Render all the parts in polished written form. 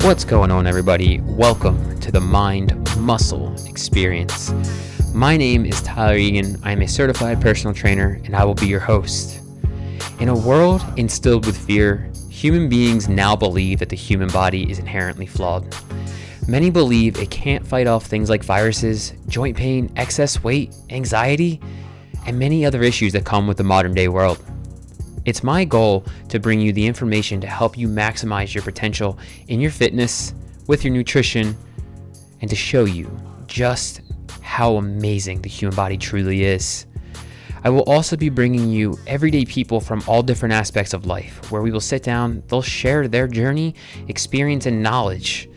What's going on, everybody? Welcome to the Mind Muscle Experience. My name is Tyler Egan. I am a certified personal trainer, and I will be your host. In a world instilled with fear, human beings now believe that the human body is inherently flawed. Many believe it can't fight off things like viruses, joint pain, excess weight, anxiety, and many other issues that come with the modern day world. It's my goal to bring you the information to help you maximize your potential in your fitness, with your nutrition, and to show you just how amazing the human body truly is. I will also be bringing you everyday people from all different aspects of life, where we will sit down, they'll share their journey, experience, and knowledge,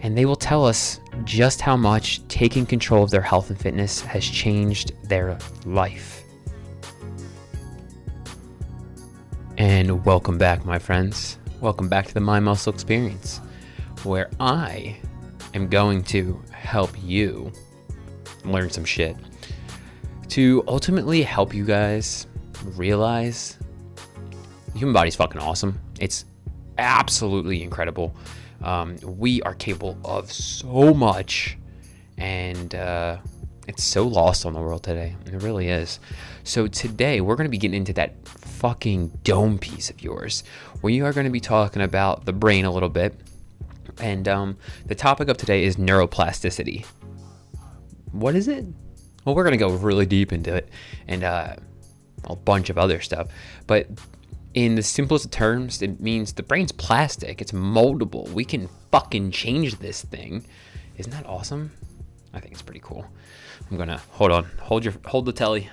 and they will tell us just how much taking control of their health and fitness has changed their life. And welcome back, my friends. Welcome back to the Mind Muscle Experience, where I am going to help you learn some shit to ultimately help you guys realize the human body's fucking awesome. It's absolutely incredible. We are capable of so much, and it's so lost on the world today. It really is. So today we're going to be getting into that fucking dome piece of yours. We are going to be talking about the brain a little bit. And the topic of today is neuroplasticity. What is it? Well, we're going to go really deep into it and a bunch of other stuff. But in the simplest of terms, it means the brain's plastic. It's moldable. We can fucking change this thing. Isn't that awesome? I think it's pretty cool. I'm going to hold the telly.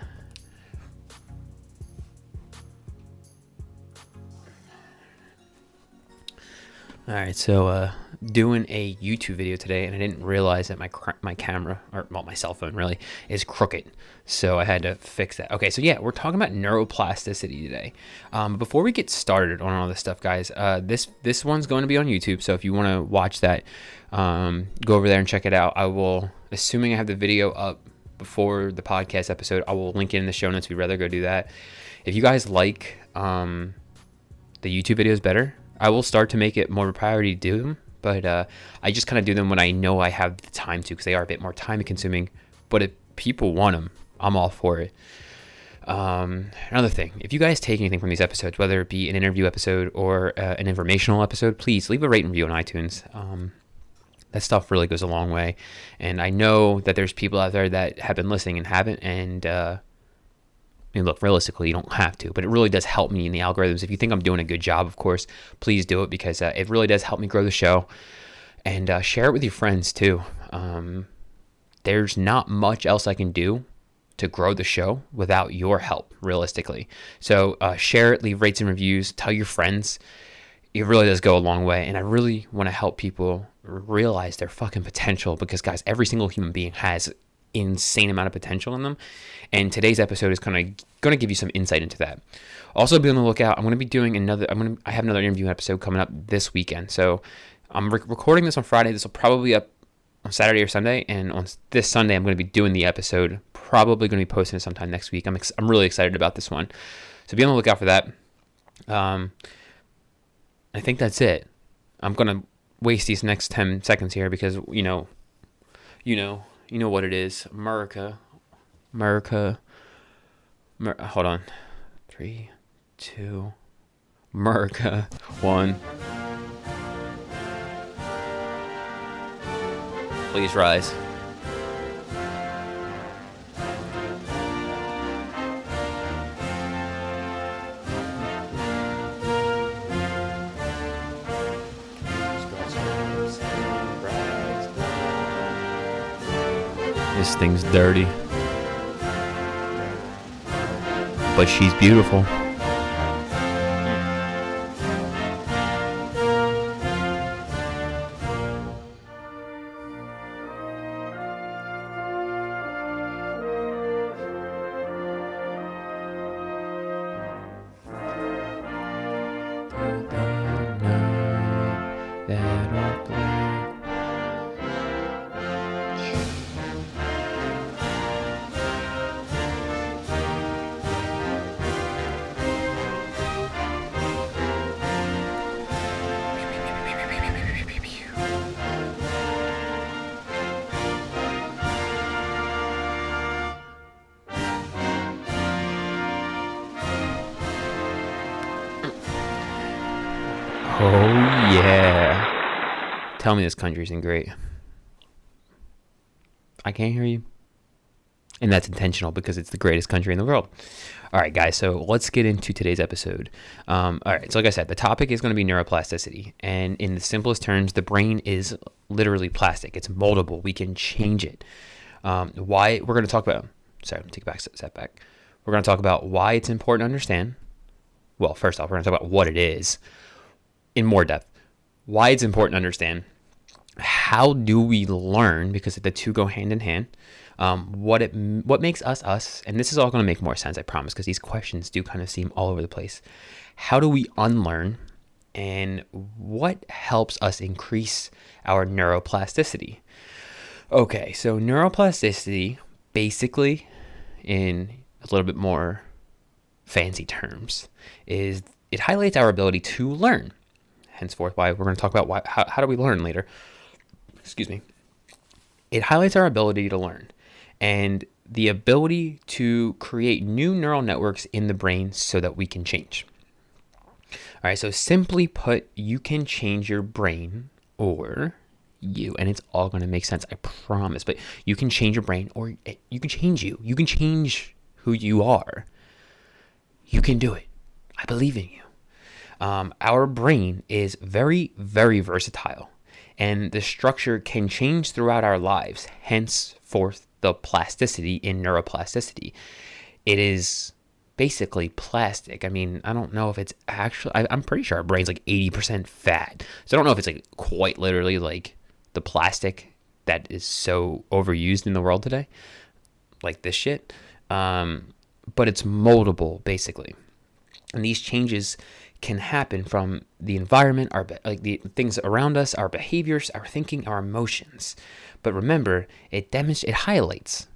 All right, so doing a YouTube video today, and I didn't realize that my camera, or well, my cell phone really, is crooked. So I had to fix that. Okay, so yeah, we're talking about neuroplasticity today. Before we get started on all this stuff, guys, this one's going to be on YouTube. So if you want to watch that, go over there and check it out. I will, assuming I have the video up before the podcast episode, I will link it in the show notes if you'd rather go do that. If you guys like the YouTube videos better, I will start to make it more of a priority to do them, but I just kind of do them when I know I have the time to, because they are a bit more time consuming. But if people want them, I'm all for it. Another thing, if you guys take anything from these episodes, whether it be an interview episode or an informational episode, please leave a rate and review on iTunes. That stuff really goes a long way. And I know that there's people out there that have been listening and haven't, and look, realistically, you don't have to, but it really does help me in the algorithms. If you think I'm doing a good job, of course, please do it, because it really does help me grow the show. And share it with your friends too. There's not much else I can do to grow the show without your help, realistically. So share it, leave rates and reviews, tell your friends. It really does go a long way. And I really want to help people realize their fucking potential, because, guys, every single human being has insane amount of potential in them, and today's episode is going to give you some insight into that. Also, be on the lookout. I'm going to be doing I have another interview episode coming up this weekend. So I'm recording this on Friday. This will probably be up on Saturday or Sunday, and on this Sunday I'm going to be doing the episode. Probably going to be posting it sometime next week. I'm really excited about this one, so be on the lookout for that. I think that's it. I'm going to waste these next 10 seconds here, because you know what it is. America. Hold on. 3, 2, America, 1. Please rise. This thing's dirty, but she's beautiful. Oh, yeah. Tell me this country isn't great. I can't hear you. And that's intentional because it's the greatest country in the world. All right, guys, so let's get into today's episode. All right, so like I said, the topic is going to be neuroplasticity. And in the simplest terms, the brain is literally plastic. It's moldable. We can change it. Why we're going to talk about, sorry, take a step back. We're going to talk about why it's important to understand. Well, first off, we're going to talk about what it is in more depth. Why it's important to understand. How do we learn? Because the two go hand in hand. What makes us us, and this is all going to make more sense, I promise, because these questions do kind of seem all over the place. How do we unlearn, and what helps us increase our neuroplasticity? Okay, so neuroplasticity, basically, in a little bit more fancy terms, is it highlights our ability to learn. Henceforth, why we're going to talk about how do we learn later. Excuse me. It highlights our ability to learn and the ability to create new neural networks in the brain so that we can change. All right, so simply put, you can change your brain or you, and it's all going to make sense, I promise, but you can change your brain or you can change you. You can change who you are. You can do it. I believe in you. Our brain is very, very versatile. And the structure can change throughout our lives, henceforth the plasticity in neuroplasticity. It is basically plastic. I mean, I don't know if it's actually, I'm pretty sure our brain's like 80% fat. So I don't know if it's like quite literally like the plastic that is so overused in the world today, like this shit. But it's moldable, basically. And these changes can happen from the environment, like the things around us, our behaviors, our thinking, our emotions. But remember, it highlights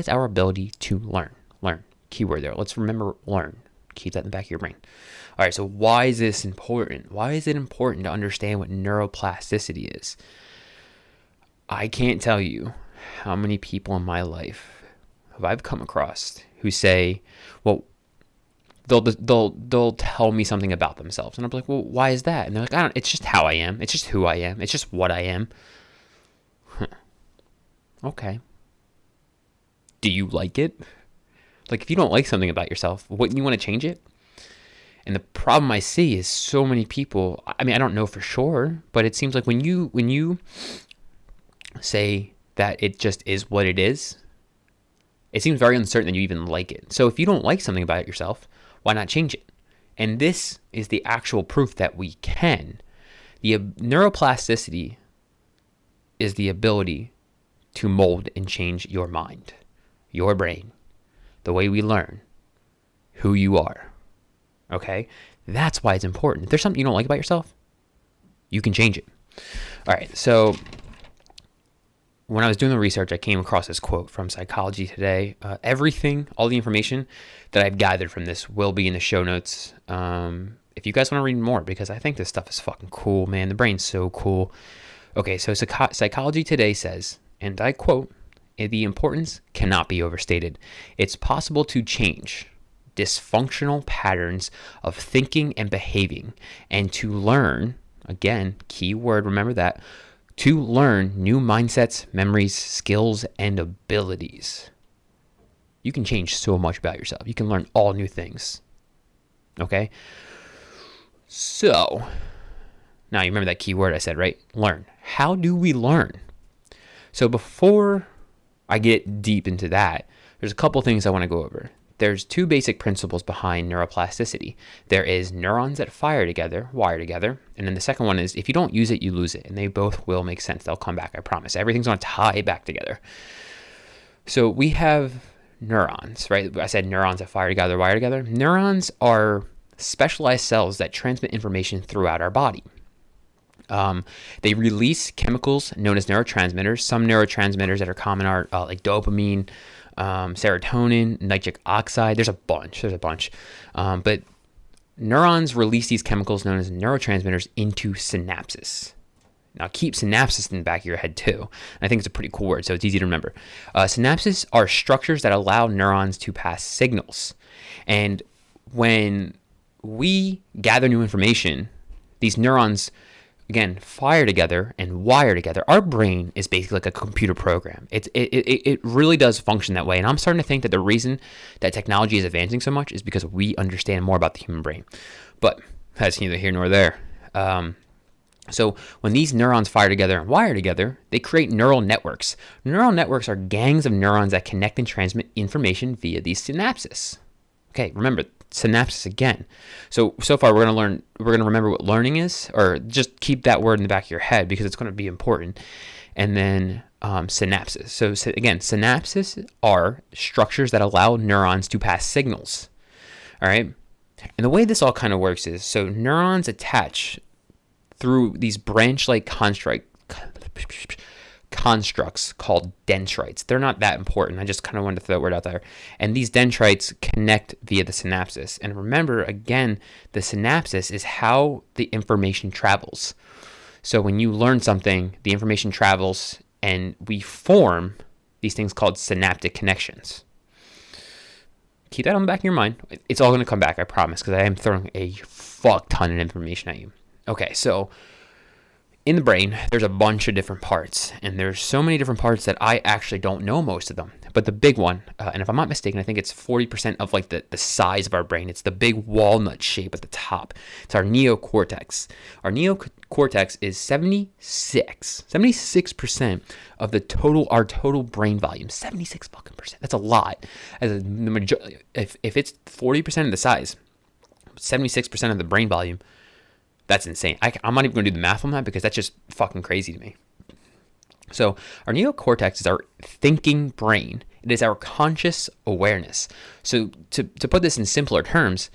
our ability to learn. Learn, keyword there. Let's remember learn. Keep that in the back of your brain. All right, so why is this important? Why is it important to understand what neuroplasticity is? I can't tell you how many people in my life have I've come across who say, well, they'll tell me something about themselves, and I'm like, well, why is that? And they're like, it's just how I am. It's just who I am. It's just what I am. Okay. Do you like it? Like, if you don't like something about yourself, wouldn't you want to change it? And the problem I see is so many people, I mean, I don't know for sure, but it seems like when you say that it just is what it is, it seems very uncertain that you even like it. So if you don't like something about yourself, why not change it? And this is the actual proof that we can. The neuroplasticity is the ability to mold and change your mind, your brain, the way we learn, who you are. Okay? That's why it's important. If there's something you don't like about yourself, you can change it. All right, so when I was doing the research, I came across this quote from Psychology Today. All the information that I've gathered from this will be in the show notes. If you guys want to read more, because I think this stuff is fucking cool, man. The brain's so cool. Okay, so Psychology Today says, and I quote, "The importance cannot be overstated. It's possible to change dysfunctional patterns of thinking and behaving, and to learn," again, key word, remember that, to learn new mindsets, memories, skills, and abilities. You can change so much about yourself. You can learn all new things. Okay? So, now you remember that key word I said, right? Learn. How do we learn? So before I get deep into that, there's a couple things I want to go over. There's two basic principles behind neuroplasticity. There is neurons that wire together, and then the second one is if you don't use it, you lose it, and they both will make sense. They'll come back, I promise. Everything's going to tie back together. So we have neurons, right? I said neurons that wire together. Neurons are specialized cells that transmit information throughout our body. They release chemicals known as neurotransmitters. Some neurotransmitters that are common are like dopamine, serotonin, nitric oxide. There's a bunch. But neurons release these chemicals known as neurotransmitters into synapses. Now, keep synapses in the back of your head, too. I think it's a pretty cool word, so it's easy to remember. Synapses are structures that allow neurons to pass signals. And when we gather new information, these neurons, again, fire together and wire together. Our brain is basically like a computer program. It really does function that way. And I'm starting to think that the reason that technology is advancing so much is because we understand more about the human brain. But that's neither here nor there. So when these neurons fire together and wire together, they create neural networks. Neural networks are gangs of neurons that connect and transmit information via these synapses. Okay, remember, synapses again. So far we're going to remember what learning is, or just keep that word in the back of your head because it's going to be important. And then synapses. So again, synapses are structures that allow neurons to pass signals. All right. And the way this all kind of works is, so neurons attach through these branch-like constructs called dendrites. They're not that important. I just kind of wanted to throw that word out there. And these dendrites connect via the synapses. And remember, again, the synapses is how the information travels. So when you learn something, the information travels and we form these things called synaptic connections. Keep that on the back of your mind. It's all going to come back, I promise, because I am throwing a fuck ton of information at you. Okay, so in the brain, there's a bunch of different parts, and there's so many different parts that I actually don't know most of them. But the big one, and if I'm not mistaken, I think it's 40% of like the size of our brain. It's the big walnut shape at the top. It's our neocortex. Our neocortex is 76% of our total brain volume. 76 fucking percent. That's a lot. If it's 40% of the size, 76% of the brain volume. That's insane. I'm not even going to do the math on that because that's just fucking crazy to me. So our neocortex is our thinking brain. It is our conscious awareness. So to put this in simpler terms,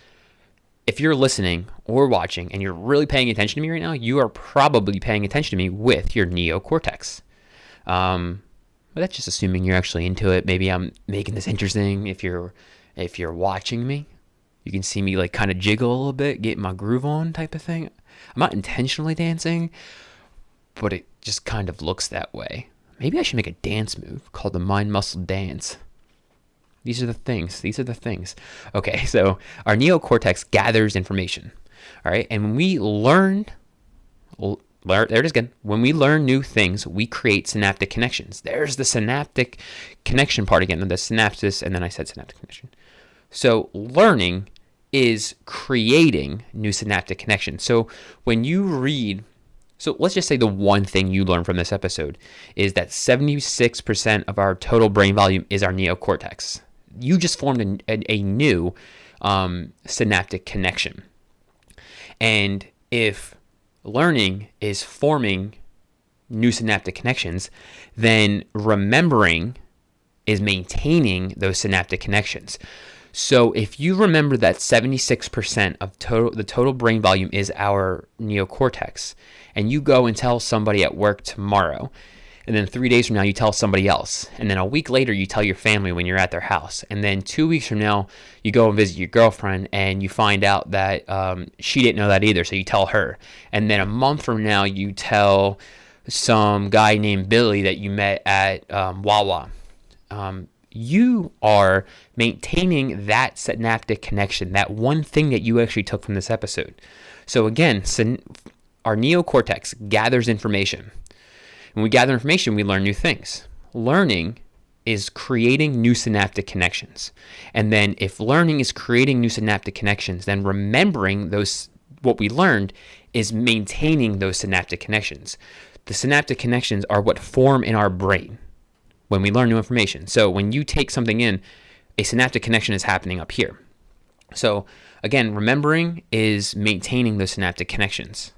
if you're listening or watching and you're really paying attention to me right now, you are probably paying attention to me with your neocortex. But that's just assuming you're actually into it. Maybe I'm making this interesting. If you're watching me, you can see me like kind of jiggle a little bit, get my groove on type of thing. I'm not intentionally dancing, but it just kind of looks that way. Maybe I should make a dance move called the mind muscle dance. These are the things. Okay, so our neocortex gathers information. All right, and when we learn, there it is again. When we learn new things, we create synaptic connections. There's the synaptic connection part again, the synapses, and then I said synaptic connection. So learning is creating new synaptic connections. So when you read, so let's just say the one thing you learn from this episode is that 76% of our total brain volume is our neocortex. You just formed a new synaptic connection. And if learning is forming new synaptic connections, then remembering is maintaining those synaptic connections. So if you remember that 76% of the total brain volume is our neocortex, and you go and tell somebody at work tomorrow, and then 3 days from now you tell somebody else, and then a week later you tell your family when you're at their house, and then 2 weeks from now you go and visit your girlfriend and you find out that she didn't know that either, so you tell her, and then a month from now you tell some guy named Billy that you met at Wawa. You are maintaining that synaptic connection, that one thing that you actually took from this episode. So again, our neocortex gathers information. When we gather information, we learn new things. Learning is creating new synaptic connections. And then if learning is creating new synaptic connections, then remembering what we learned is maintaining those synaptic connections. The synaptic connections are what form in our brain when we learn new information. So when you take something in, a synaptic connection is happening up here. So again, remembering is maintaining those synaptic connections.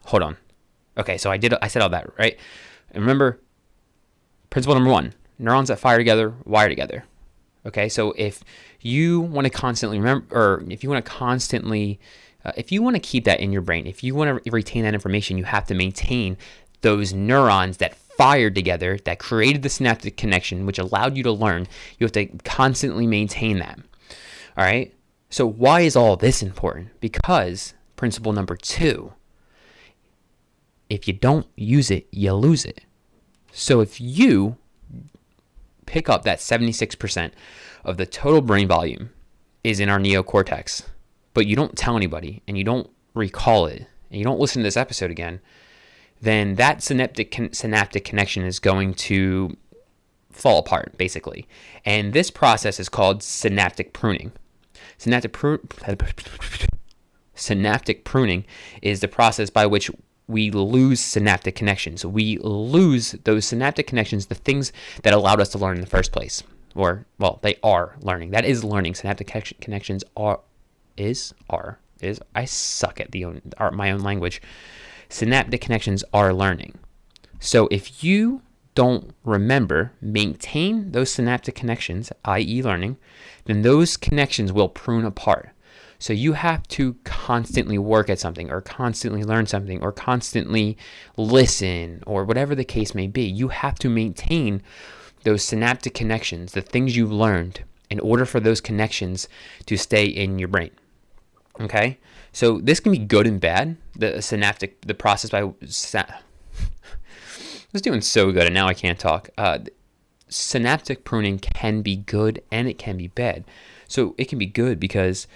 Hold on. Okay, so I said all that, right? And remember, principle number 1, neurons that fire together, wire together. Okay, so if you want to constantly remember, or if you want to keep that in your brain, if you want to retain that information, you have to maintain those neurons that fired together, that created the synaptic connection, which allowed you to learn. You have to constantly maintain that. All right. So why is all this important? Because principle number 2, if you don't use it, you lose it. So if you pick up that 76% of the total brain volume is in our neocortex, but you don't tell anybody and you don't recall it and you don't listen to this episode again, then that synaptic connection is going to fall apart, basically. And this process is called synaptic pruning. Synaptic pruning is the process by which we lose synaptic connections. We lose those synaptic connections, the things that allowed us to learn in the first place. Or, well, they are learning. That is learning. Synaptic connections I suck at my own language. Synaptic connections are learning. So if you don't remember, maintain those synaptic connections, i.e. learning, then those connections will prune apart. So you have to constantly work at something or constantly learn something or constantly listen or whatever the case may be. You have to maintain those synaptic connections, the things you've learned, in order for those connections to stay in your brain. Okay? So this can be good and bad. The process by... I was doing so good and now I can't talk. Synaptic pruning can be good and it can be bad. So it can be good because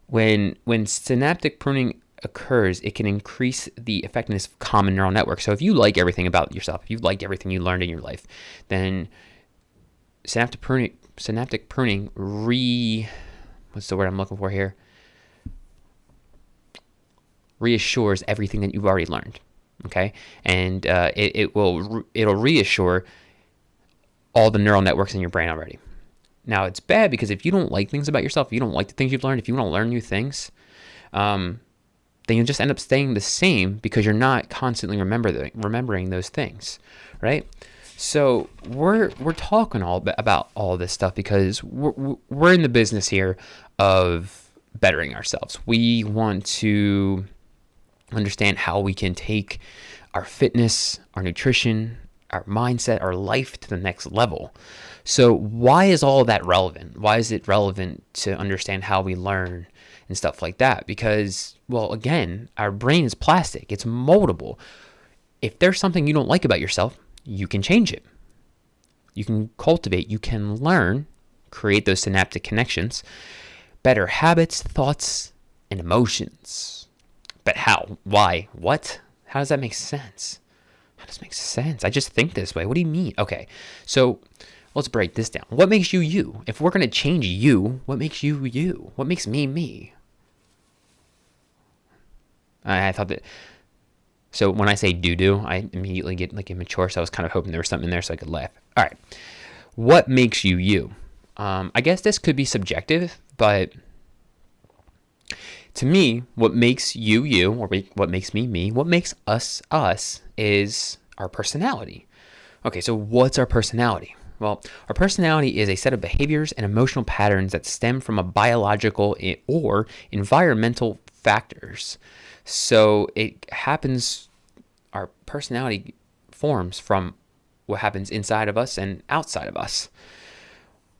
when synaptic pruning occurs, it can increase the effectiveness of common neural networks. So if you like everything about yourself, if you liked everything you learned in your life, then synaptic pruning what's the word I'm looking for here? Reassures everything that you've already learned. Okay, and it'll reassure all the neural networks in your brain already. Now it's bad because if you don't like things about yourself, if you don't like the things you've learned, if you want to learn new things, then you'll just end up staying the same because you're not constantly remembering those things, right? So we're talking about all this stuff because we're in the business here of bettering ourselves. We want to understand how we can take our fitness, our nutrition, our mindset, our life to the next level. So why is all of that relevant? Why is it relevant to understand how we learn and stuff like that? Because, well, again, our brain is plastic. It's moldable. If there's something you don't like about yourself, you can change it. You can cultivate, you can learn, create those synaptic connections, better habits, thoughts, and emotions. But how? Why? What? How does that make sense? How does it make sense? I just think this way. What do you mean? Okay, so let's break this down. What makes you you? If we're going to change you, what makes you you? What makes me me? I thought that... So when I say do, I immediately get like immature, so I was kind of hoping there was something in there so I could laugh. All right. What makes you you? I guess this could be subjective, but to me, what makes you you, or what makes me me, what makes us us is our personality. Okay, so what's our personality? Well, our personality is a set of behaviors and emotional patterns that stem from a biological or environmental factors. So it happens, our personality forms from what happens inside of us and outside of us.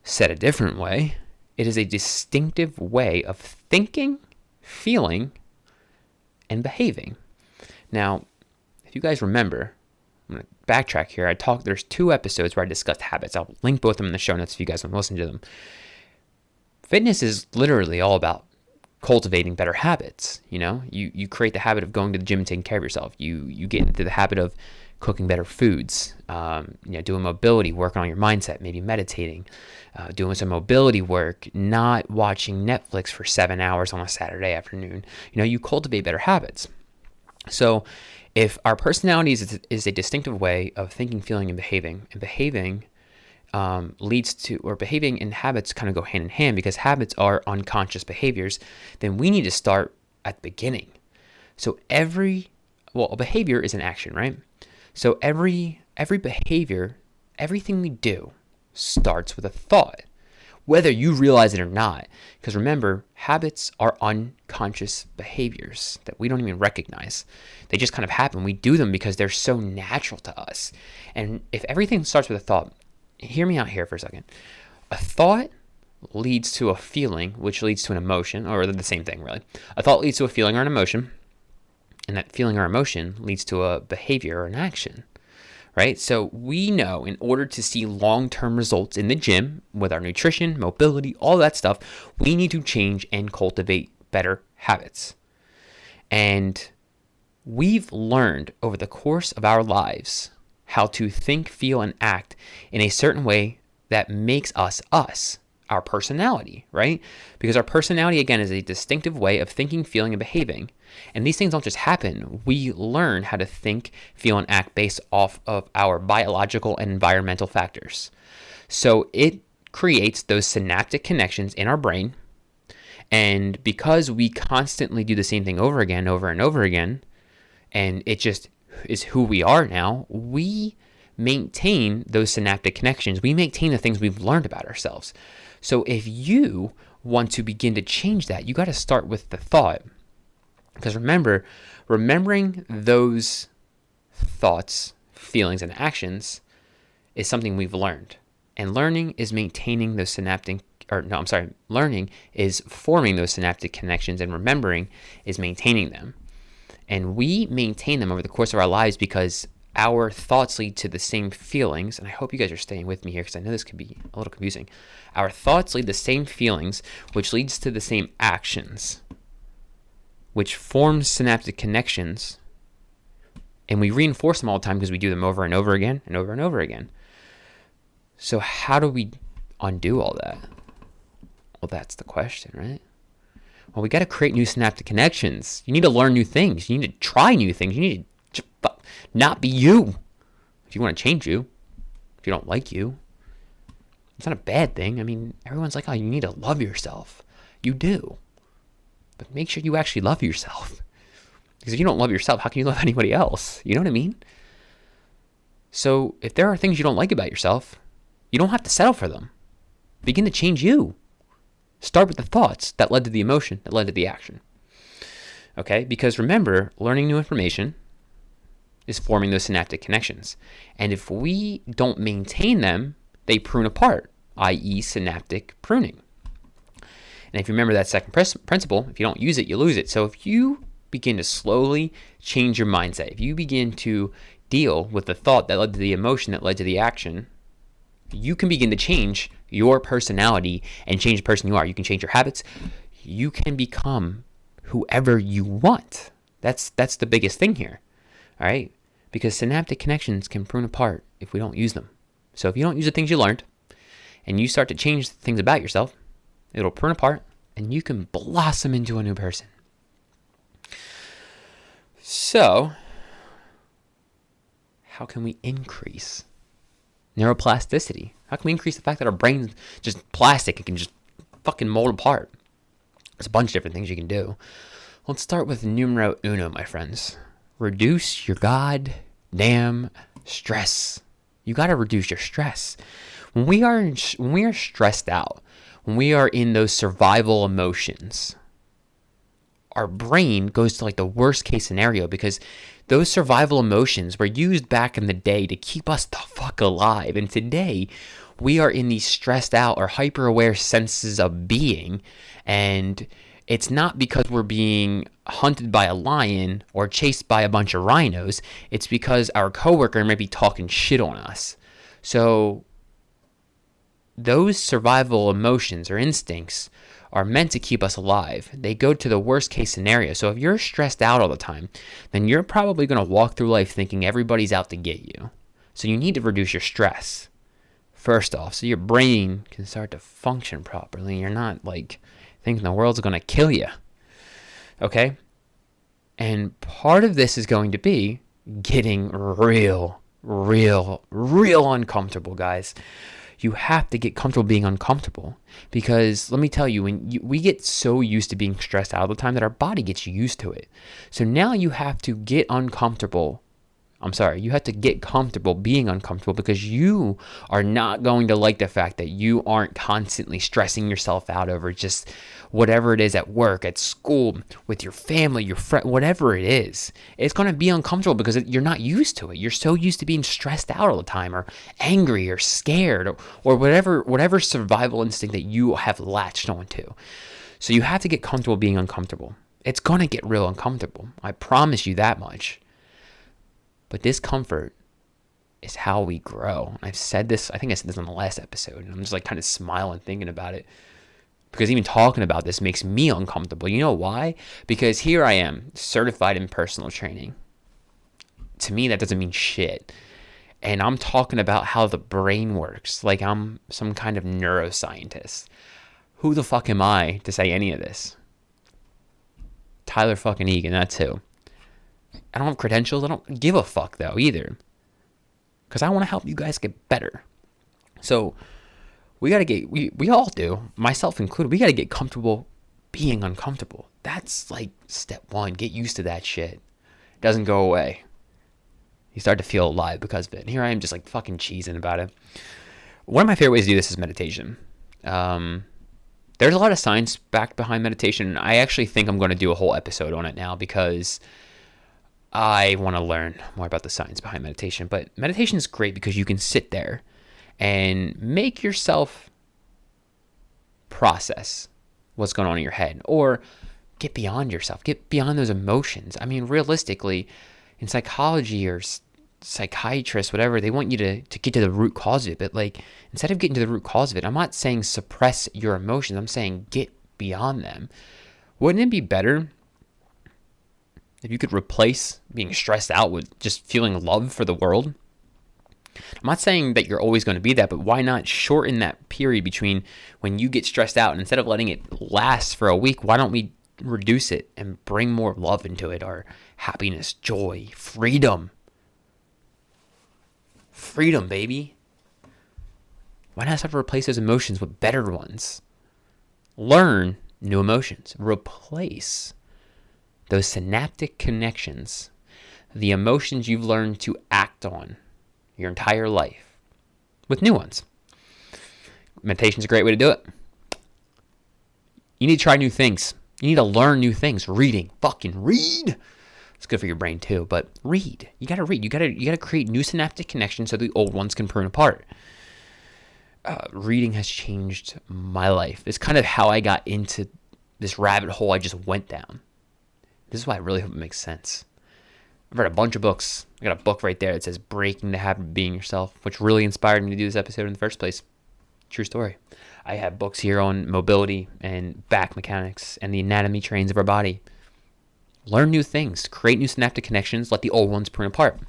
Said a different way, it is a distinctive way of thinking, feeling, and behaving. Now, if you guys remember, I'm going to backtrack here. There's 2 episodes where I discussed habits. I'll link both of them in the show notes if you guys want to listen to them. Fitness is literally all about cultivating better habits. You know, you create the habit of going to the gym and taking care of yourself. You get into the habit of cooking better foods, doing mobility, working on your mindset, maybe meditating, doing some mobility work, not watching Netflix for 7 hours on a Saturday afternoon. You cultivate better habits. So if our personality is a distinctive way of thinking, feeling, and behaving leads to, or behaving and habits kind of go hand in hand because habits are unconscious behaviors, then we need to start at the beginning. So a behavior is an action, right? So every behavior, everything we do starts with a thought, whether you realize it or not. Because remember, habits are unconscious behaviors that we don't even recognize. They just kind of happen. We do them because they're so natural to us. And if everything starts with a thought, hear me out here for a second. A thought leads to a feeling, which leads to an emotion, or the same thing, really. A thought leads to a feeling or an emotion, and that feeling or emotion leads to a behavior or an action, right? So we know in order to see long-term results in the gym with our nutrition, mobility, all that stuff, we need to change and cultivate better habits. And we've learned over the course of our lives how to think, feel, and act in a certain way that makes us us, our personality, right? Because our personality, again, is a distinctive way of thinking, feeling, and behaving. And these things don't just happen. We learn how to think, feel, and act based off of our biological and environmental factors. So it creates those synaptic connections in our brain. And because we constantly do the same thing over again, over and over again, and it just is who we are now, we maintain those synaptic connections. We maintain the things we've learned about ourselves. So if you want to begin to change that, you got to start with the thought. Because remembering those thoughts, feelings, and actions is something we've learned. And learning is maintaining those learning is forming those synaptic connections, and remembering is maintaining them. And we maintain them over the course of our lives because our thoughts lead to the same feelings. And I hope you guys are staying with me here because I know this could be a little confusing. Our thoughts lead to the same feelings, which leads to the same actions, which forms synaptic connections. And we reinforce them all the time because we do them over and over again and over and over again. So how do we undo all that? Well, that's the question, right? Well, we got to create new synaptic connections. You need to learn new things. You need to try new things. You need to not be you. If you want to change you, if you don't like you, it's not a bad thing. I mean, everyone's like, oh, you need to love yourself. You do. But make sure you actually love yourself. Because if you don't love yourself, how can you love anybody else? You know what I mean? So if there are things you don't like about yourself, you don't have to settle for them. Begin to change you. Start with the thoughts that led to the emotion, that led to the action. Okay? Because remember, learning new information is forming those synaptic connections. And if we don't maintain them, they prune apart, i.e. synaptic pruning. And if you remember that second principle, if you don't use it, you lose it. So if you begin to slowly change your mindset, if you begin to deal with the thought that led to the emotion that led to the action, you can begin to change your personality and change the person you are. You can change your habits. You can become whoever you want. That's the biggest thing here. All right? Because synaptic connections can prune apart if we don't use them. So if you don't use the things you learned and you start to change things about yourself, it'll prune apart and you can blossom into a new person. So, how can we increase neuroplasticity? How can we increase the fact that our brain's just plastic? It can just fucking mold apart. There's a bunch of different things you can do. Let's start with numero uno, my friends. Reduce your goddamn stress. You got to reduce your stress. When we are stressed out, when we are in those survival emotions, our brain goes to like the worst case scenario because those survival emotions were used back in the day to keep us the fuck alive. And today, we are in these stressed out or hyper aware senses of being. And it's not because we're being hunted by a lion or chased by a bunch of rhinos. It's because our coworker might be talking shit on us. So those survival emotions or instincts are meant to keep us alive. They go to the worst case scenario. So if you're stressed out all the time, then you're probably going to walk through life thinking everybody's out to get you. So you need to reduce your stress first off, so your brain can start to function properly. You're not like thinking the world's going to kill you. Okay? And part of this is going to be getting real uncomfortable, guys. You have to get comfortable being uncomfortable because let me tell you, we get so used to being stressed out all the time that our body gets used to it. So now you have to get uncomfortable. You have to get comfortable being uncomfortable because you are not going to like the fact that you aren't constantly stressing yourself out over just whatever it is at work, at school, with your family, your friend, whatever it is. It's going to be uncomfortable because you're not used to it. You're so used to being stressed out all the time or angry or scared or whatever survival instinct that you have latched onto. So you have to get comfortable being uncomfortable. It's going to get real uncomfortable. I promise you that much. But discomfort is how we grow. I've said this, I think I said this on the last episode, and I'm just like kind of smiling thinking about it. because even talking about this makes me uncomfortable. You know why? Because here I am, certified in personal training. To me, that doesn't mean shit. And I'm talking about how the brain works, like I'm some kind of neuroscientist. Who the fuck am I to say any of this? Tyler fucking Egan, that's who. I don't have credentials. I don't give a fuck, though, either. Because I want to help you guys get better. So, we got to get, we all do, myself included, we got to get comfortable being uncomfortable. That's like step one. Get used to that shit. It doesn't go away. You start to feel alive because of it. And here I am just like fucking cheesing about it. One of my favorite ways to do this is meditation. There's a lot of science backed behind meditation. I actually think I'm going to do a whole episode on it now because I want to learn more about the science behind meditation. But meditation is great because you can sit there and make yourself process what's going on in your head, or get beyond yourself, get beyond those emotions. I mean, realistically, in psychology or psychiatrists, whatever, they want you to get to the root cause of it. But like, instead of getting to the root cause of it, I'm not saying suppress your emotions. I'm saying get beyond them. Wouldn't it be better if you could replace being stressed out with just feeling love for the world? I'm not saying that you're always going to be that, but why not shorten that period between when you get stressed out, and instead of letting it last for a week, why don't we reduce it and bring more love into it, or happiness, joy, freedom. Freedom, baby. Why not have to replace those emotions with better ones? Learn new emotions. Replace those synaptic connections, the emotions you've learned to act on your entire life, with new ones. Meditation's a great way to do it. You need to try new things. You need to learn new things. Reading. Fucking read. It's good for your brain too, but read. You gotta read. You gotta create new synaptic connections so the old ones can prune apart. Reading has changed my life. It's kind of how I got into this rabbit hole I just went down. This is why I really hope it makes sense. I've read a bunch of books. I got a book right there that says Breaking the Habit of Being Yourself, which really inspired me to do this episode in the first place. True story. I have books here on mobility and back mechanics and the anatomy trains of our body. Learn new things. Create new synaptic connections. Let the old ones prune apart.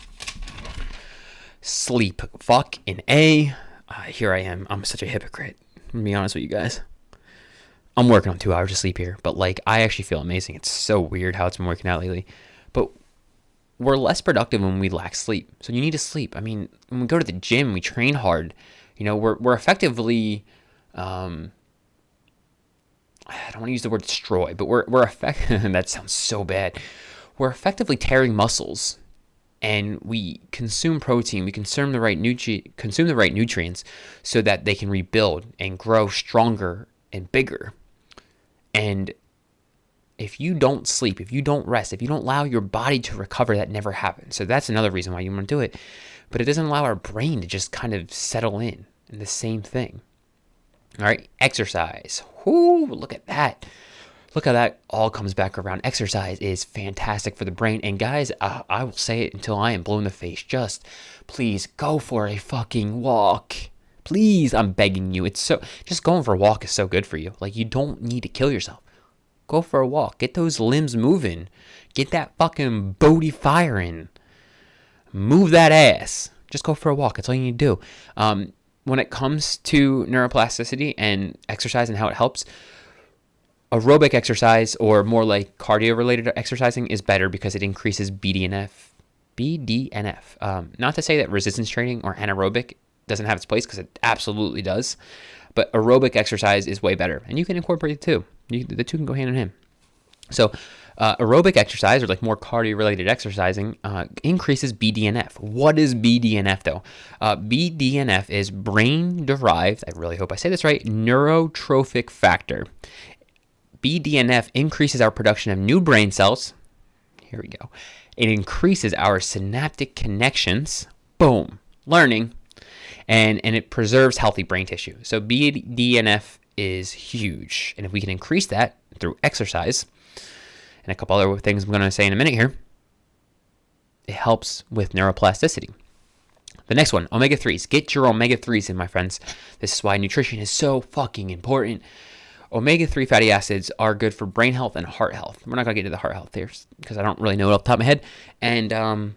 Sleep. Fuck in A. Here I am. I'm such a hypocrite. I'm going to be honest with you guys. I'm working on 2 hours of sleep here, but like I actually feel amazing. It's so weird how it's been working out lately. But we're less productive when we lack sleep. So you need to sleep. I mean, when we go to the gym, we train hard. You know, we're effectively, I don't want to use the word destroy, but we're effective. That sounds so bad. We're effectively tearing muscles, and we consume protein. We consume the right nutrients so that they can rebuild and grow stronger and bigger. And if you don't sleep, if you don't rest, if you don't allow your body to recover, that never happens. So that's another reason why you want to do it. But it doesn't allow our brain to just kind of settle in the same thing. All right, exercise. Whoo, look at that. Look how that all comes back around. Exercise is fantastic for the brain. And guys, I will say it until I am blue in the face. Just please go for a fucking walk. Please, I'm begging you. Just going for a walk is so good for you. Like, you don't need to kill yourself. Go for a walk. Get those limbs moving. Get that fucking booty firing. Move that ass. Just go for a walk. That's all you need to do. When it comes to neuroplasticity and exercise and how it helps, aerobic exercise, or more like cardio-related exercising, is better because it increases BDNF. Not to say that resistance training or anaerobic doesn't have its place, because it absolutely does. But aerobic exercise is way better. And you can incorporate it too. The two can go hand in hand. So aerobic exercise, or like more cardio-related exercising, increases BDNF. What is BDNF though? BDNF is brain-derived, I really hope I say this right, neurotrophic factor. BDNF increases our production of new brain cells. Here we go. It increases our synaptic connections. Boom. Learning. And it preserves healthy brain tissue. So BDNF is huge. And if we can increase that through exercise, and a couple other things I'm going to say in a minute here, it helps with neuroplasticity. The next one, omega-3s. Get your omega-3s in, my friends. This is why nutrition is so fucking important. Omega-3 fatty acids are good for brain health and heart health. We're not going to get into the heart health here because I don't really know it off the top of my head. And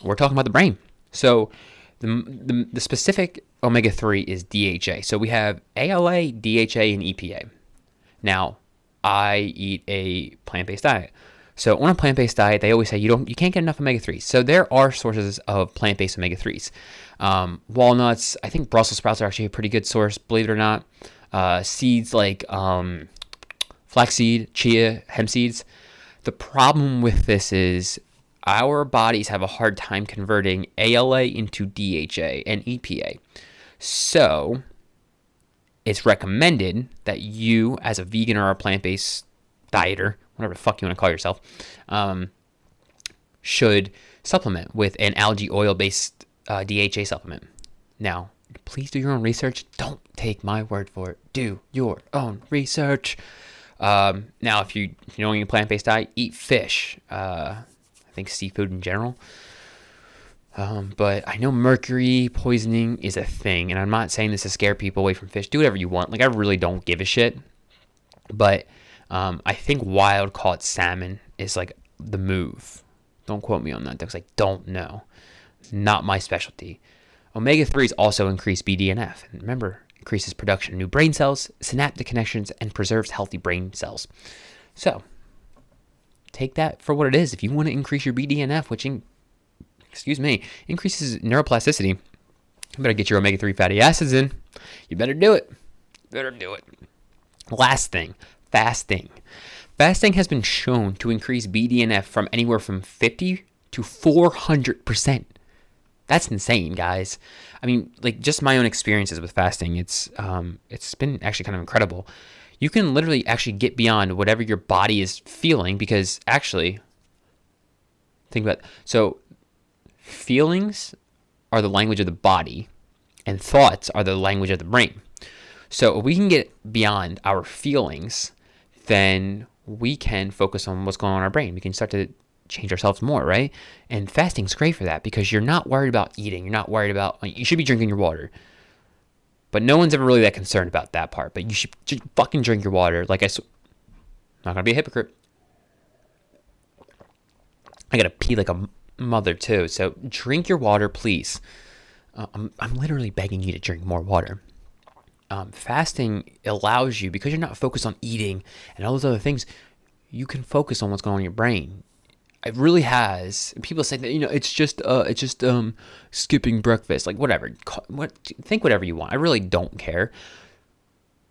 we're talking about the brain. So the specific omega-3 is DHA. So we have ALA, DHA, and EPA. Now, I eat a plant-based diet. So on a plant-based diet, they always say you can't get enough omega-3s. So there are sources of plant-based omega-3s. Walnuts, I think Brussels sprouts are actually a pretty good source, believe it or not. Seeds like flaxseed, chia, hemp seeds. The problem with this is our bodies have a hard time converting ALA into DHA and EPA. So it's recommended that you, as a vegan or a plant-based dieter, whatever the fuck you want to call yourself, should supplement with an algae oil-based DHA supplement. Now, please do your own research. Don't take my word for it. Do your own research. Now, if you're doing a plant-based diet, eat fish. I think seafood in general. But I know mercury poisoning is a thing, and I'm not saying this to scare people away from fish. Do whatever you want. Like, I really don't give a shit. But I think wild-caught salmon is, like, the move. Don't quote me on that, because I don't know. Not my specialty. Omega-3s also increase BDNF. And remember, increases production of new brain cells, synaptic connections, and preserves healthy brain cells. So, take that for what it is. If you want to increase your BDNF, which, increases neuroplasticity, you better get your omega-3 fatty acids in. You better do it. Last thing, fasting. Fasting has been shown to increase BDNF from anywhere from 50 to 400%. That's insane, guys. I mean, like, just my own experiences with fasting, it's been actually kind of incredible. You can literally actually get beyond whatever your body is feeling, because actually, think about it. So feelings are the language of the body, and thoughts are the language of the brain. So if we can get beyond our feelings, then we can focus on what's going on in our brain. We can start to change ourselves more, right? And fasting's great for that, because you're not worried about eating. You're not worried about, you should be drinking your water. But no one's ever really that concerned about that part. But you should just fucking drink your water. Like, not gonna be a hypocrite. I gotta pee like a mother too. So drink your water, please. I'm literally begging you to drink more water. Fasting allows you, because you're not focused on eating and all those other things, you can focus on what's going on in your brain. It really has. People say that, it's just skipping breakfast, like whatever. Think whatever you want. I really don't care.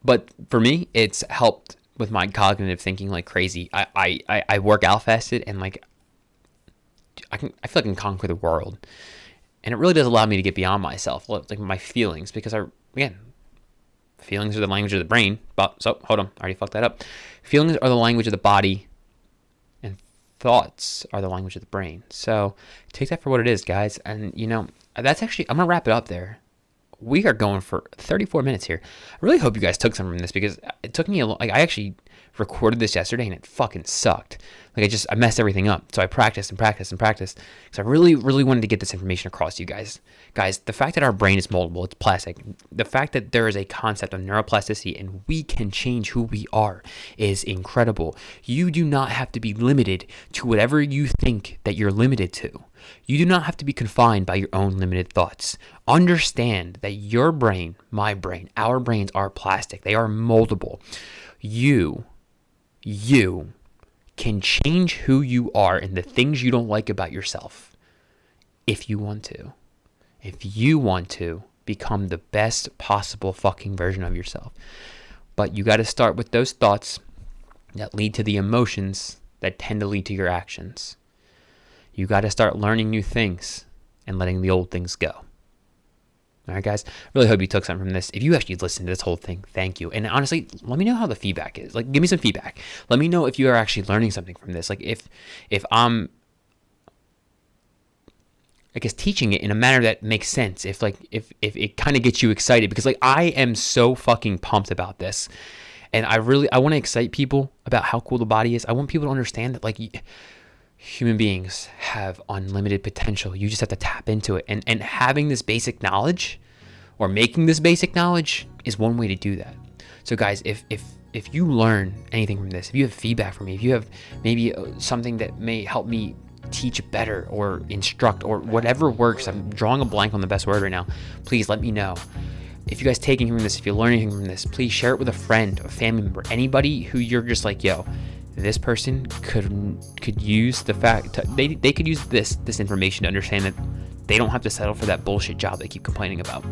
But for me, it's helped with my cognitive thinking like crazy. I work out fasted, and like I feel like I can conquer the world, and it really does allow me to get beyond myself, like my feelings, because feelings are the language of the brain. But so hold on, I already fucked that up. Feelings are the language of the body, and thoughts are the language of the brain. So take that for what it is, guys. And that's actually, I'm gonna wrap it up there. We are going for 34 minutes here. I really hope you guys took something from this, because it took me I actually recorded this yesterday and it fucking sucked. Like, I messed everything up. So I practiced because I really, really wanted to get this information across to you guys. Guys, the fact that our brain is moldable, it's plastic. The fact that there is a concept of neuroplasticity and we can change who we are is incredible. You do not have to be limited to whatever you think that you're limited to. You do not have to be confined by your own limited thoughts. Understand that your brain, my brain, our brains are plastic. They are moldable. You can change who you are and the things you don't like about yourself if you want to. If you want to become the best possible fucking version of yourself. But you got to start with those thoughts that lead to the emotions that tend to lead to your actions. You got to start learning new things and letting the old things go. All right, guys, really hope you took something from this. If you actually listened to this whole thing, thank you. And honestly, let me know how the feedback is. Like, give me some feedback. Let me know if you are actually learning something from this. Like, if I'm, I guess, teaching it in a manner that makes sense. If it kind of gets you excited, because like, I am so fucking pumped about this. And I want to excite people about how cool the body is. I want people to understand that, like, human beings have unlimited potential. You just have to tap into it. And having this basic knowledge, or making this basic knowledge, is one way to do that. So guys, if you learn anything from this, if you have feedback from me, if you have maybe something that may help me teach better or instruct or whatever works, I'm drawing a blank on the best word right now, please let me know. If you guys take anything from this, if you learn anything from this, please share it with a friend, a family member, anybody who you're just like, yo, this person could use the fact they could use this information to understand that they don't have to settle for that bullshit job they keep complaining about.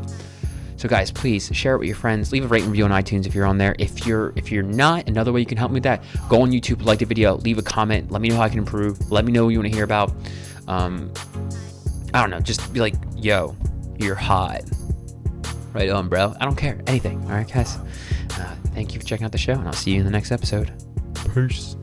So guys, please share it with your friends. Leave a rating review on iTunes if you're on there. If you're not, another way you can help me with that, go on YouTube, like the video, leave a comment, let me know how I can improve, let me know what you want to hear about. I don't know, just be like, yo, you're hot. Right on, bro. I don't care. Anything. All right, guys. Thank you for checking out the show, and I'll see you in the next episode. Peace.